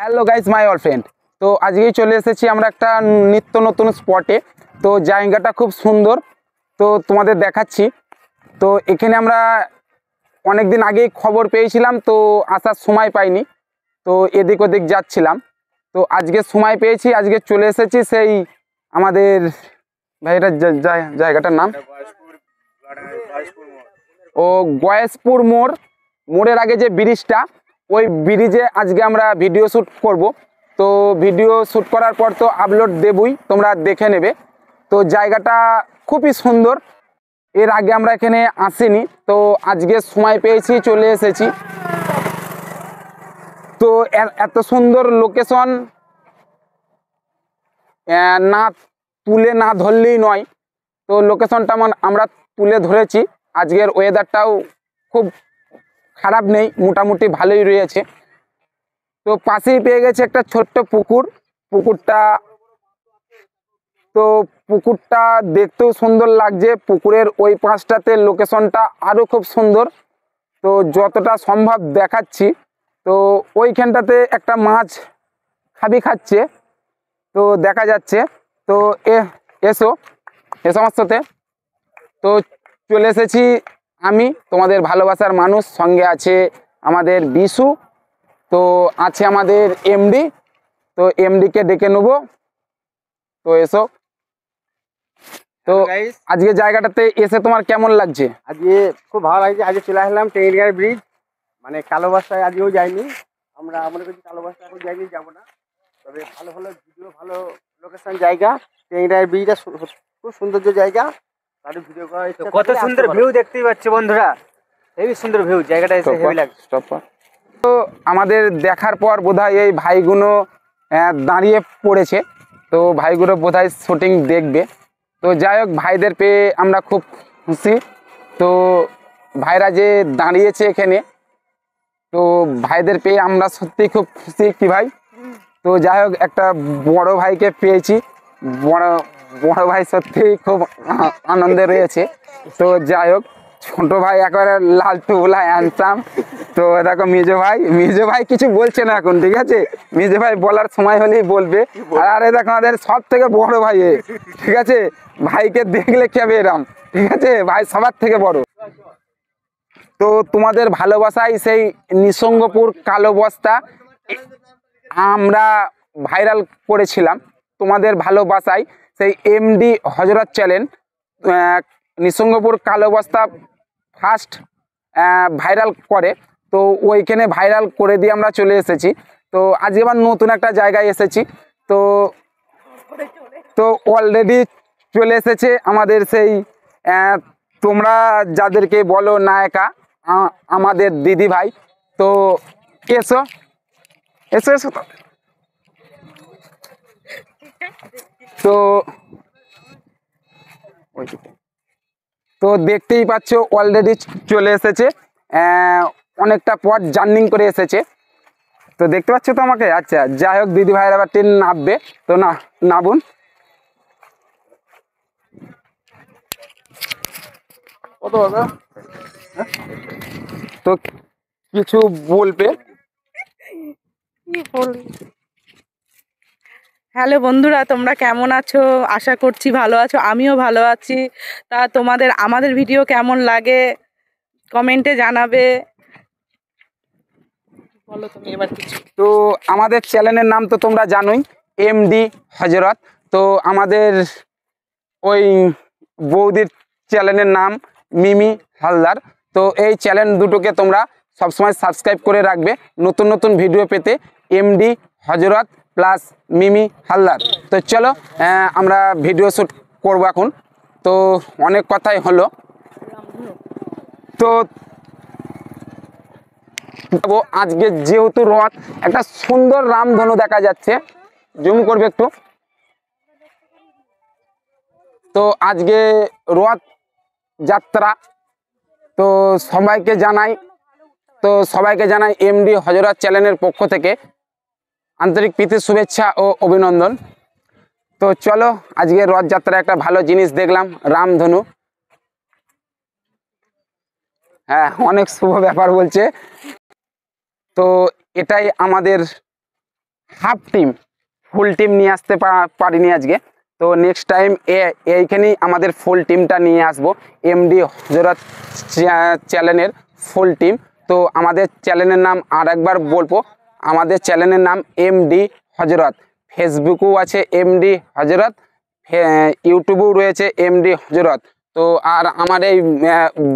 Hello guys my all friend. তো আজকেই চলে এসেছি আমরা একটা নিত্য নতুন স্পটে। তো জায়গাটা খুব সুন্দর, তো তোমাদের দেখাচ্ছি। তো এখানে আমরা অনেক দিন আগেই খবর পেয়েছিলাম, তো আসার সময় পাইনি, তো এদিক ওদিক যাচ্ছিলাম। তো আজকে সময় পেয়েছি, আজকে চলে এসেছি সেই আমাদের ভাইটা জায়গাটার নাম ও গয়েশপুর মোড়। মোড়ের আগে যে ব্রিজটা, ওই ব্রিজে আজকে আমরা ভিডিও শ্যুট করব। তো ভিডিও শ্যুট করার পর তো আপলোড দেবই, তোমরা দেখে নেবে। তো জায়গাটা খুবই সুন্দর, এর আগে আমরা এখানে আসিনি, তো আজকে সময় পেয়েছি চলে এসেছি। তো এত সুন্দর লোকেশন না তুলে না ধরলেই নয়। তো লোকেশনটা আমরা তুলে ধরেছি। আজকের ওয়েদারটাও খুব খারাপ নেই, মোটামুটি ভালোই রয়েছে। তো পাশেই পেয়ে গেছে একটা ছোট্ট পুকুরটা দেখতেও সুন্দর লাগছে। পুকুরের ওই পাশটাতে লোকেশনটা আরও খুব সুন্দর। তো যতটা সম্ভব দেখাচ্ছি। তো ওইখানটাতে একটা মাছ খাচ্ছে, তো দেখা যাচ্ছে। তো এসো আমার সাথে। তো চলে এসেছি আমি, তোমাদের ভালোবাসার মানুষ, সঙ্গে আছে আমাদের বিশু, তো আছে আমাদের এমডি। তো এমডিকে ডেকে নেবো। তো এসো। তো আজকে জায়গাটাতে এসে তোমার কেমন লাগছে? আজকে খুব ভালো লাগছে। আজকে চলে আসলাম টেঙ্গিঘাট ব্রিজ, মানে কালো বাসায় আজকেও যাইনি। আমরা মনে করছি কালো বাসায় এখন যাইনি, যাবো না। তবে ভালো ভালো ভিডিও, ভালো লোকেশন জায়গা। টেঙ্গিঘাট ব্রিজটা খুব সৌন্দর্য জায়গা, তাদের ভিডিও করার ইচ্ছা। কত সুন্দর ভিউ দেখতেই পাচ্ছ বন্ধুরা, হেবি সুন্দর ভিউ, জায়গাটা এসে হেভি লাগছে। তো আমাদের দেখার পর বোধহয় এই ভাইগুলো দাঁড়িয়ে পড়েছে, তো ভাইগুলো বোধহয় শুটিং দেখবে। তো যাই হোক, ভাইদের পেয়ে আমরা খুব খুশি। তো ভাইরা যে দাঁড়িয়েছে এখানে, তো ভাইদের পেয়ে আমরা সত্যি খুব খুশি। কি ভাই? তো যাই হোক, একটা বড় ভাইকে পেয়েছি। বড় ভাই সত্যি খুব আনন্দে রয়েছে। তো যাই হোক, ছোট ভাই একেবারে লালটু বলা হ্যান্ডসাম। তো দেখো মেজো ভাই কিছু বলছে না এখন, ঠিক আছে? মেজো ভাই বলার সময় হলেই বলবে। আরে দেখো আমাদের সব থেকে বড় ভাই, ঠিক আছে? ভাইকে দেখলে খেবে এরম, ঠিক আছে? ভাই সবার থেকে বড়। তো তোমাদের ভালোবাসায় সেই নিসঙ্গপুর কালো বস্তা আমরা ভাইরাল করেছিলাম। তোমাদের ভালোবাসায় সেই এমডি হজরত চ্যানেল নিসঙ্গপুর কালো বস্তা ফার্স্ট ভাইরাল করে। তো ওইখানে ভাইরাল করে দিয়ে আমরা চলে এসেছি। তো আজকে আবার নতুন একটা জায়গায় এসেছি। তো তো অলরেডি চলে এসেছে আমাদের সেই তোমরা যাদেরকে বলো নায়িকা, আমাদের দিদি ভাই। তো এসো এসো এসো। তো তো দেখতেই পাচ্ছ অলরেডি চলে এসেছে, অনেকটা পথ জার্নিং করে এসেছে। তো দেখতে পাচ্ছ তো আমাকে? আচ্ছা, যাই হোক, দিদি ভাইয়ের আবার ট্রেন নামবে, তো নামুন। তো কিছু বলবে? হ্যালো বন্ধুরা, তোমরা কেমন আছো? আশা করছি ভালো আছো, আমিও ভালো আছি। তা তোমাদের আমাদের ভিডিও কেমন লাগে কমেন্টে জানাবে। বলো তুমি এবার কিছু। তো আমাদের চ্যানেলের নাম তো তোমরা জানোই, এমডি হজরত। তো আমাদের ওই বৌদির চ্যানেলের নাম মিমি হালদার। তো এই চ্যানেল দুটোকে তোমরা সবসময় সাবস্ক্রাইব করে রাখবে নতুন নতুন ভিডিও পেতে। এমডি হজরত প্লাস মিমি হালদার। তো চলো, আমরা ভিডিও শ্যুট করবো এখন। তো অনেক কথাই হলো। তো আজকে যেহেতু রথ, একটা সুন্দর রামধনু দেখা যাচ্ছে, জুম করবে একটু। তো আজকে রথ যাত্রা, তো সবাইকে জানাই এমডি হজরত চ্যানেলের পক্ষ থেকে আন্তরিক প্রীতি শুভেচ্ছা ও অভিনন্দন। তো চলো, আজকে রথযাত্রা একটা ভালো জিনিস দেখলাম, রামধনু। হ্যাঁ, অনেক শুভ ব্যাপার বলছে। তো এটাই আমাদের হাফ টিম, ফুল টিম নিয়ে আসতে পারিনি আজকে। তো নেক্সট টাইম এইখানেই আমাদের ফুল টিমটা নিয়ে আসবো, এমডি হজরত চ্যানেলের ফুল টিম। তো আমাদের চ্যানেলের নাম আর একবার বলবো, আমাদের চ্যানেলের নাম এমডি হজরত, ফেসবুকেও আছে এমডি হজরত, ইউটিউবেও রয়েছে এমডি হজরত। তো আর আমার এই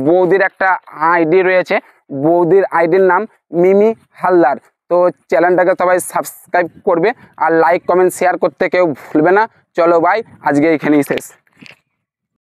বৌদির একটা আইডি রয়েছে, বৌদির আইডির নাম মিমি হালদার। তো চ্যানেলটাকে সবাই সাবস্ক্রাইব করবে আর লাইক কমেন্ট শেয়ার করতে কেউ ভুলবে না। চলো ভাই, আজকে এইখানেই শেষ।